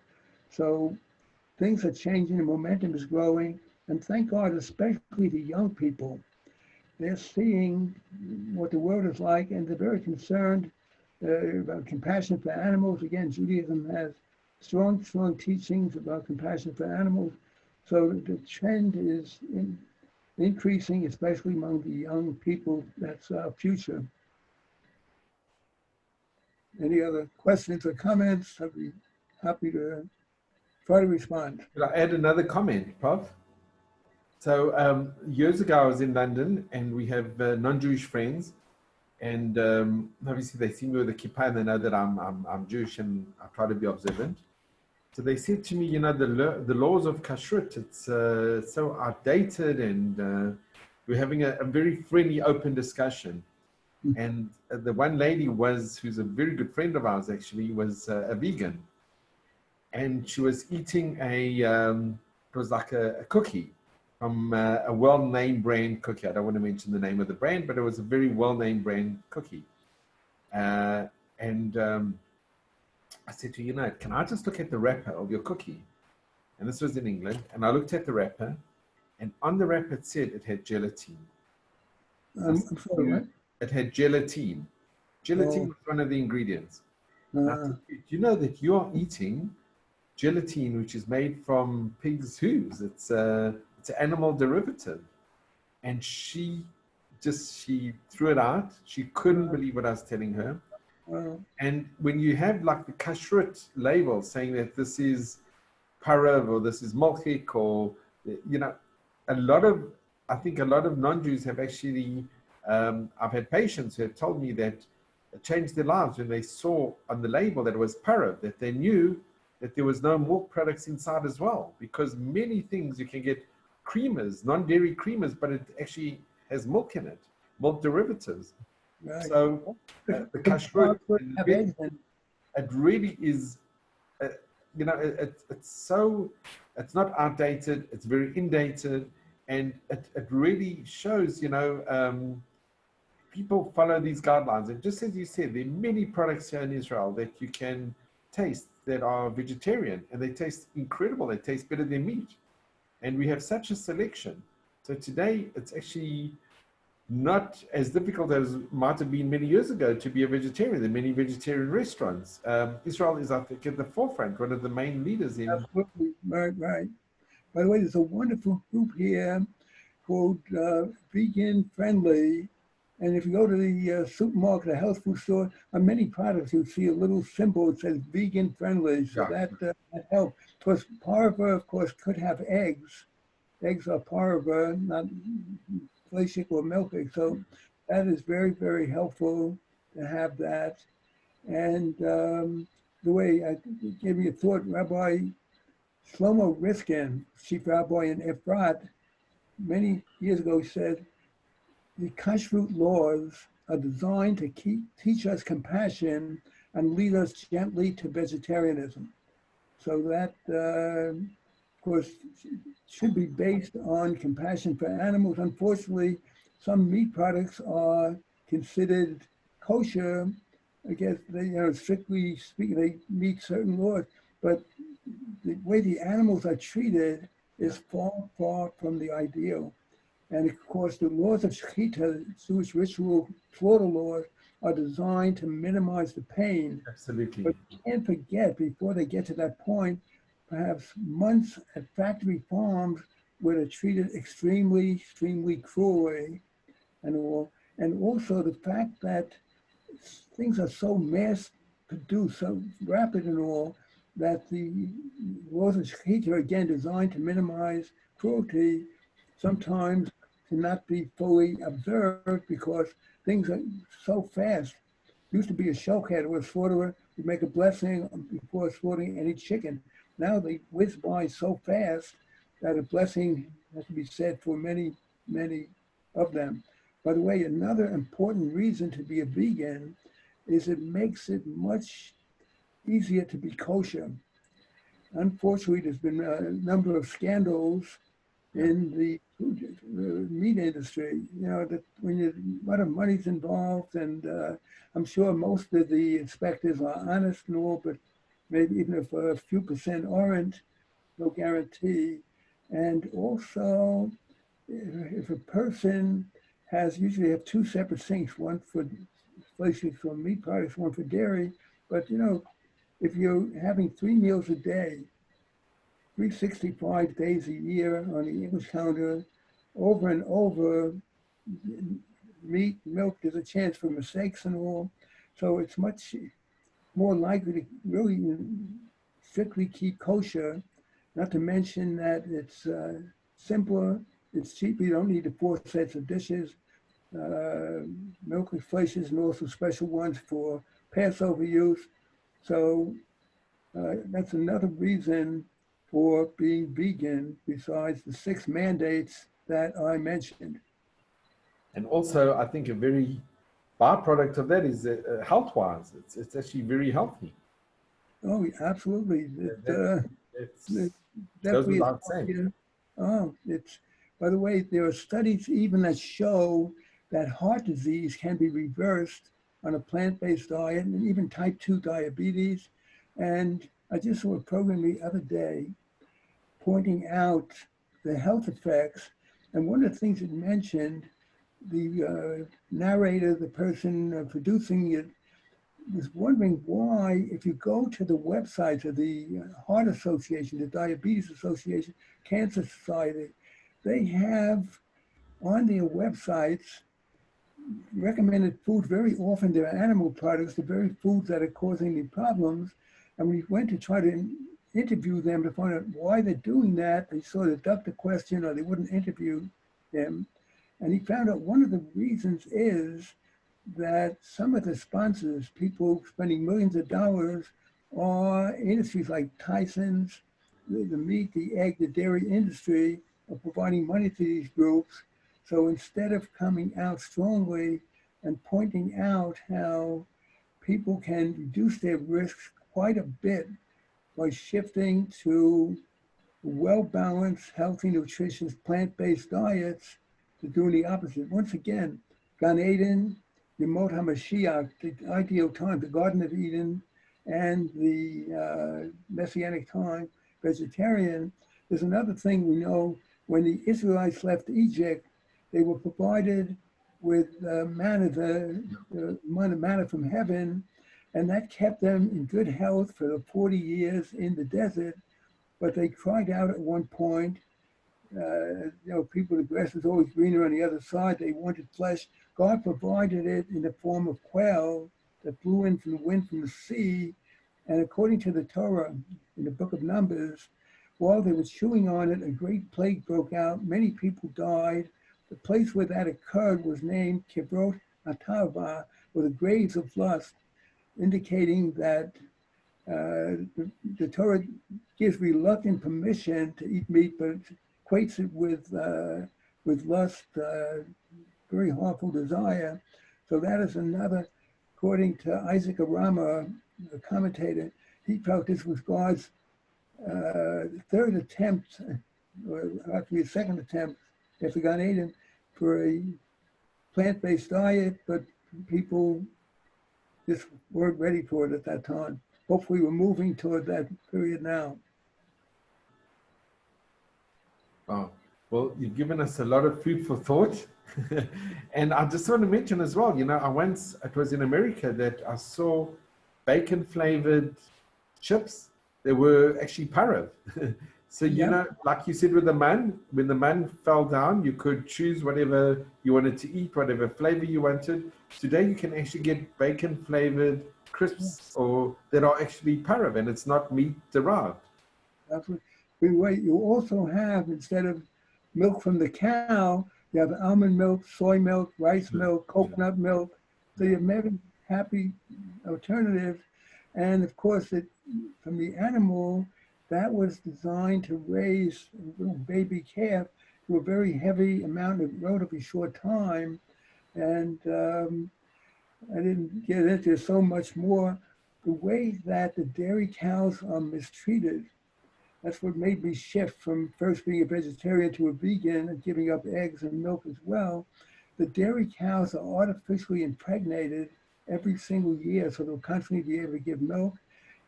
So things are changing, the momentum is growing, and thank God, especially the young people, they're seeing what the world is like, and they're very concerned about compassion for animals. Again, Judaism has strong, strong teachings about compassion for animals. So the trend is increasing, especially among the young people. That's our future. Any other questions or comments? I'd be happy to try to respond. Could I add another comment, Prof? So years ago, I was in London, and we have non-Jewish friends, and obviously they see me with a kippah, and they know that I'm Jewish, and I try to be observant. So they said to me, you know, the laws of kashrut, it's so outdated, and we're having a very friendly, open discussion. And the one lady who's a very good friend of ours, actually, was a vegan, and she was eating it was like a cookie from a well-named brand cookie. I don't want to mention the name of the brand, but it was a very well-named brand cookie. And I said to her, you know, can I just look at the wrapper of your cookie? And this was in England. And I looked at the wrapper, and on the wrapper it said it had gelatine. I'm sorry, what? It had gelatine. Gelatine was one of the ingredients. I said, do you know that you are eating gelatine, which is made from pig's hooves? It's an animal derivative. And she threw it out. She couldn't believe what I was telling her. And when you have like the kashrut label saying that this is parav or this is molchik, or, you know, I think a lot of non-Jews have actually, I've had patients who have told me that it changed their lives when they saw on the label that it was parav, that they knew that there was no milk products inside as well, because many things you can get creamers, non-dairy creamers, but it actually has milk in it, milk derivatives. Right. So the kashrut, it really is, you know, it's not outdated, it's very indated, and it really shows, you know, people follow these guidelines. And just as you said, there are many products here in Israel that you can taste that are vegetarian, and they taste incredible. They taste better than meat. And we have such a selection. So today, it's actually not as difficult as might have been many years ago to be a vegetarian. There are many vegetarian restaurants. Israel is, I think, at the forefront, one of the main leaders in. Absolutely, right. By the way, there's a wonderful group here called Vegan Friendly. And if you go to the supermarket, a health food store, on many products, you'll see a little symbol that says vegan friendly. So that helps. Plus, parva, of course, could have eggs. Eggs are parva, not fleshik or milky. So that is very, very helpful to have that. And the way I gave you a thought, Rabbi Shlomo Riskin, chief rabbi in Efrat, many years ago said, the kashrut laws are designed to teach us compassion and lead us gently to vegetarianism. So that, of course, should be based on compassion for animals. Unfortunately, some meat products are considered kosher. I guess they, you know, strictly speaking, they meet certain laws, but the way the animals are treated is far, far from the ideal. And of course, the laws of shechita, Jewish ritual slaughter laws, are designed to minimize the pain. Absolutely. But you can't forget, before they get to that point, perhaps months at factory farms where they're treated extremely, extremely cruelly and all. And also the fact that things are so mass produced, so rapid and all, that the laws of shechita are again designed to minimize cruelty, sometimes cannot be fully observed because things are so fast. Used to be a showcat or a slaughterer would make a blessing before slaughtering any chicken. Now they whiz by so fast that a blessing has to be said for many, many of them. By the way, another important reason to be a vegan is it makes it much easier to be kosher. Unfortunately, there's been a number of scandals in the meat industry. You know, that when a lot of money's involved, and I'm sure most of the inspectors are honest and all, but maybe even if a few percent aren't, no guarantee. And also, if a person usually have two separate sinks, one for places for meat products, one for dairy. But you know, if you're having 3 meals a day, 365 days a year on the English calendar, over and over, meat, milk, there's a chance for mistakes and all. So it's much more likely to really strictly keep kosher, not to mention that it's simpler, it's cheaper, you don't need the 4 sets of dishes, milk fleishes, and also special ones for Passover use. So that's another reason for being vegan, besides the 6 mandates that I mentioned. And also, I think a very byproduct of that is health-wise, it's actually very healthy. Oh, absolutely. It goes definitely without is. saying. Oh, it's, by the way, there are studies even that show that heart disease can be reversed on a plant-based diet, and even type 2 diabetes. And I just saw a program the other day pointing out the health effects. And one of the things it mentioned, the narrator, the person producing it, was wondering why, if you go to the websites of the Heart Association, the Diabetes Association, Cancer Society, they have on their websites recommended food. Very often they're animal products, the very foods that are causing the problems. And we went to try to interview them to find out why they're doing that. They sort of ducked the question, or they wouldn't interview them. And he found out one of the reasons is that some of the sponsors, people spending millions of dollars, are industries like Tyson's, the meat, the egg, the dairy industry, are providing money to these groups. So instead of coming out strongly and pointing out how people can reduce their risks quite a bit by shifting to well-balanced, healthy, nutritious, plant-based diets, to doing the opposite. Once again, Gan Eden, Yemot HaMashiach, the ideal time, the Garden of Eden, and the Messianic time, vegetarian. There's another thing we know. When the Israelites left Egypt, they were provided with manna, the manna from heaven, and that kept them in good health for the 40 years in the desert. But they cried out at one point, you know, people, the grass is always greener on the other side. They wanted flesh. God provided it in the form of quail that blew in from the wind from the sea. And according to the Torah, in the book of Numbers, while they were chewing on it, a great plague broke out. Many people died. The place where that occurred was named Kibrot Atava, or the graves of lust, indicating that the Torah gives reluctant permission to eat meat, but equates it with lust, very harmful desire. So that is another, according to Isaac Arama, a commentator, he felt this was God's third attempt, or actually a second attempt, after Gan Eden, for a plant-based diet, but people just weren't ready for it at that time. Hopefully we're moving toward that period now. Wow. Well, you've given us a lot of food for thought. And I just want to mention as well, you know, it was in America that I saw bacon flavored chips. They were actually parov. So, you know, like you said with the man, when the man fell down, you could choose whatever you wanted to eat, whatever flavor you wanted. Today, you can actually get bacon flavored crisps or that are actually parov, and it's not meat derived. Absolutely. You also have, instead of milk from the cow, you have almond milk, soy milk, rice milk, coconut milk. So you have many happy alternatives. And of course, from the animal, that was designed to raise a little baby calf to a very heavy amount in a relatively short time. And I didn't get into so much more. The way that the dairy cows are mistreated, That's what made me shift from first being a vegetarian to a vegan and giving up eggs and milk as well. The dairy cows are artificially impregnated every single year, so they'll constantly be able to give milk.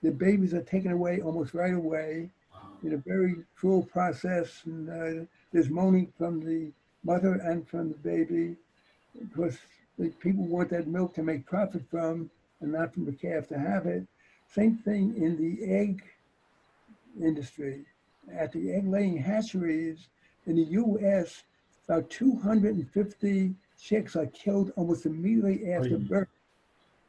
The babies are taken away almost right away in a very cruel process, and there's moaning from the mother and from the baby because the people want that milk to make profit from and not from the calf to have it. Same thing in the egg industry. At the egg laying hatcheries in the US, about 250 chicks are killed almost immediately after birth,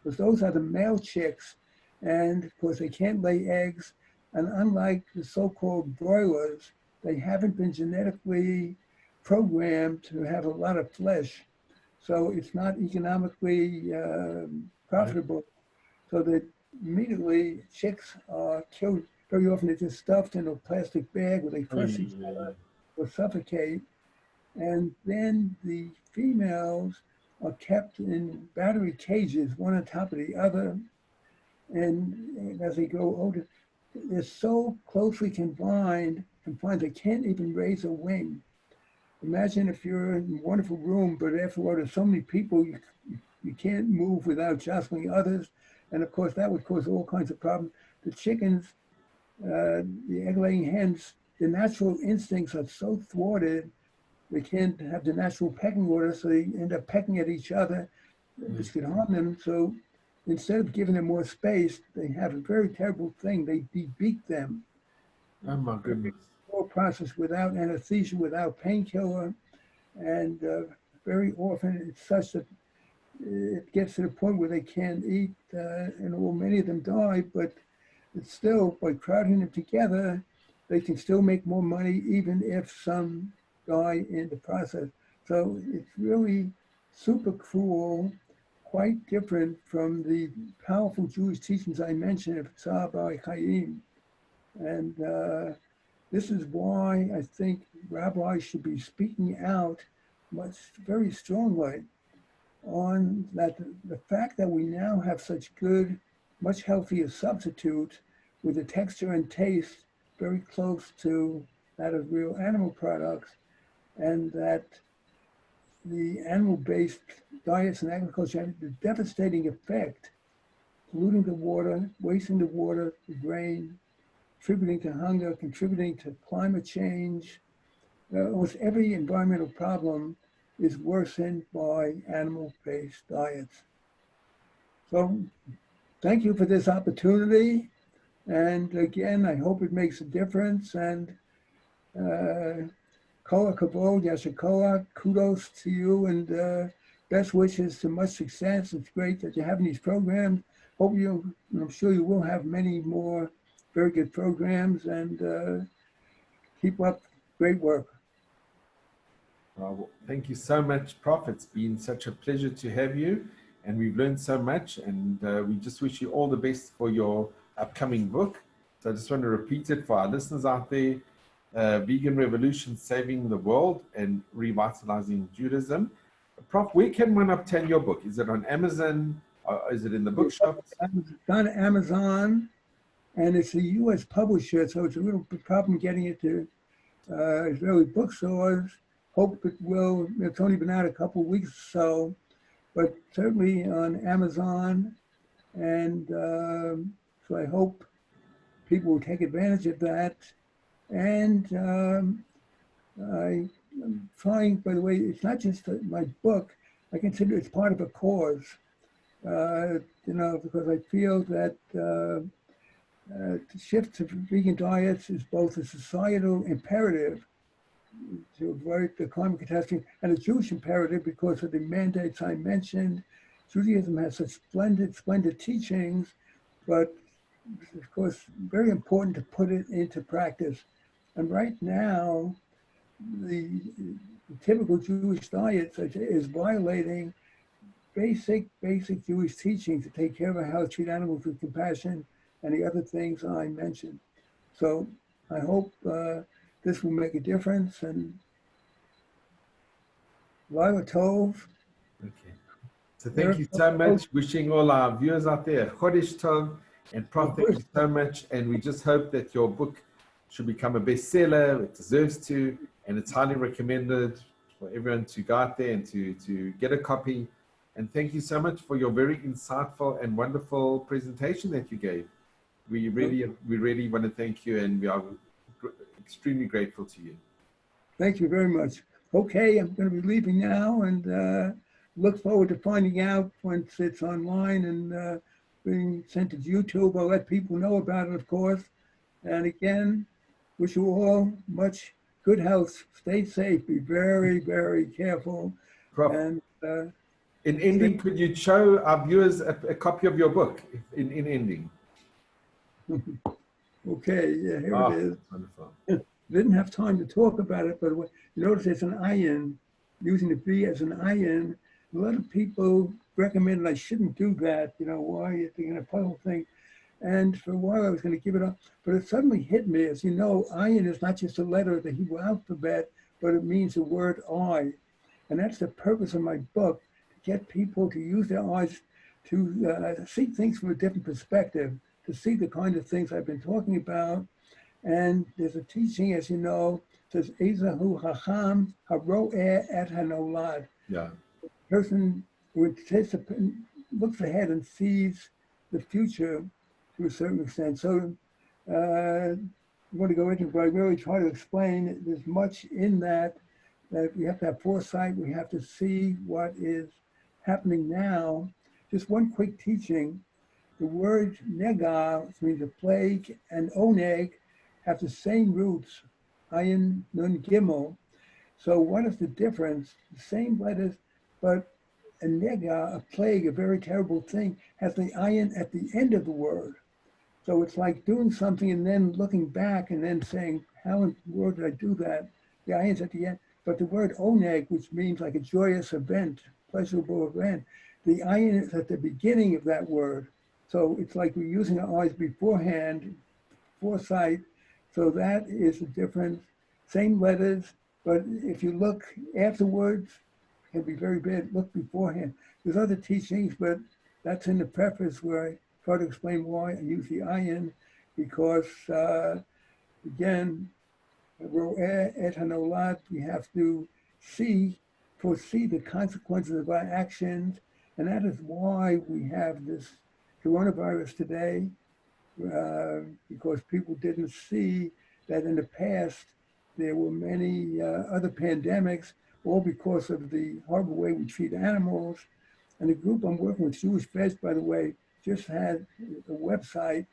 because those are the male chicks, and of course they can't lay eggs, and unlike the so-called broilers, they haven't been genetically programmed to have a lot of flesh, so it's not economically profitable. So that immediately chicks are killed. Very often they're just stuffed in a plastic bag where they crush each other or suffocate. And then the females are kept in battery cages, one on top of the other. And as they grow older, they're so closely confined they can't even raise a wing. Imagine if you're in a wonderful room, but after all, there's so many people, you can't move without jostling others. And of course, that would cause all kinds of problems. The chickens, the egg-laying hens, the natural instincts are so thwarted, they can't have the natural pecking order, so they end up pecking at each other, which could harm them. So instead of giving them more space, they have a very terrible thing. They debeak them. Oh my goodness. Whole process without anesthesia, without painkiller, and very often it's such that it gets to the point where they can't eat, and well, many of them die, but it's still, by crowding them together, they can still make more money even if some die in the process. So it's really super cruel, quite different from the powerful Jewish teachings I mentioned of Tzar Bar Chaim. And this is why I think rabbis should be speaking out very strongly on that. The fact that we now have such good, much healthier substitutes with a texture and taste very close to that of real animal products, and that the animal-based diets and agriculture have a devastating effect, polluting the water, wasting the water, the grain, contributing to hunger, contributing to climate change. Almost every environmental problem is worsened by animal-based diets. So thank you for this opportunity. And again, I hope it makes a difference. And Kol HaKavod, Yasher, kudos to you, and best wishes to much success. It's great that you're having these programs. I'm sure you will have many more very good programs, and keep up great work. Well, thank you so much, Prof. It's been such a pleasure to have you, and we've learned so much, and we just wish you all the best for your upcoming book. So I just want to repeat it for our listeners out there: Vegan Revolution, Saving the World and Revitalizing Judaism. Prof, where can one obtain your book? Is it on Amazon? Or is it in the bookshops? It's on Amazon, and it's a U.S. publisher, so it's a little problem getting it to Israeli bookstores. Hope it will. It's only been out a couple of weeks or so, but certainly on Amazon. And so I hope people will take advantage of that. And I'm trying, by the way, it's not just my book. I consider it's part of a cause, because I feel that the shift to vegan diets is both a societal imperative to avoid the climate catastrophe and a Jewish imperative because of the mandates I mentioned. Judaism has such splendid teachings, but of course, very important to put it into practice. And right now, the typical Jewish diet is violating basic Jewish teachings to take care of how to treat animals with compassion and the other things I mentioned. So I hope this will make a difference, and Laila Tov. Okay. So thank you so much. Wishing all our viewers out there Chodesh Tov, and Prof, thank you so much. And we just hope that your book should become a bestseller. It deserves to, and it's highly recommended for everyone to go out there and to get a copy. And thank you so much for your very insightful and wonderful presentation that you gave. We really want to thank you, and we are extremely grateful to you. Thank you very much. Okay, I'm going to be leaving now, and look forward to finding out once it's online and being sent to YouTube. I'll let people know about it, of course. And again, wish you all much good health. Stay safe. Be very, very careful. Prof, And in ending, could you show our viewers a copy of your book in ending? okay, yeah, here it is. Wonderful. Didn't have time to talk about it, but you notice it's an iron, using the B as an iron. A lot of people recommend I shouldn't do that. You know, why you're thinking a puzzle thing. And for a while I was going to give it up, but it suddenly hit me. As you know, iron is not just a letter of the Hebrew alphabet, but it means the word I. And that's the purpose of my book, to get people to use their eyes to see things from a different perspective, to see the kind of things I've been talking about. And there's a teaching, as you know, says, Ezahu Hacham Haro'eh et Hanolad. Yeah. Person who looks ahead and sees the future to a certain extent. So I want to go into it, but I really try to explain there's much in that we have to have foresight. We have to see what is happening now. Just one quick teaching. The word nega, which means a plague, and oneg have the same roots, ayin, nun, gimel. So what is the difference? The same letters, but a nega, a plague, a very terrible thing, has the ayin at the end of the word. So it's like doing something and then looking back and then saying, how in the world did I do that? The ayin's at the end. But the word oneg, which means like a joyous event, pleasurable event, the ayin is at the beginning of that word. So it's like we're using our eyes beforehand, foresight. So that is the difference. Same letters, but if you look afterwards, it can be very bad. Look beforehand. There's other teachings, but that's in the preface where I try to explain why I use the ayin, because again, ro'eh et hanolad, we have to foresee the consequences of our actions, and that is why we have this coronavirus today, because people didn't see that in the past there were many other pandemics, all because of the horrible way we treat animals. And the group I'm working with, Jewish Veg, by the way, just had a website,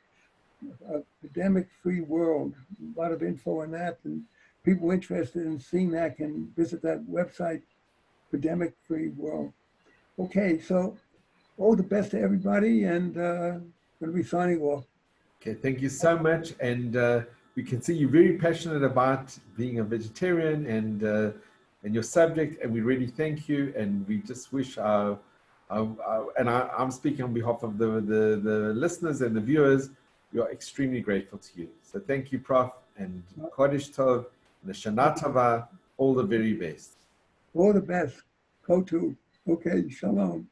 Pandemic Free World, a lot of info on that, and people interested in seeing that can visit that website, Pandemic Free World. Okay, so all the best to everybody, and going to be signing off. Okay, thank you so much. And we can see you're very passionate about being a vegetarian and your subject, and we really thank you. And we just wish I'm speaking on behalf of the listeners and the viewers, we are extremely grateful to you. So thank you, Prof. And Kodesh Tov, and the Shana Tova, all the very best. All the best. Go to. Okay, shalom.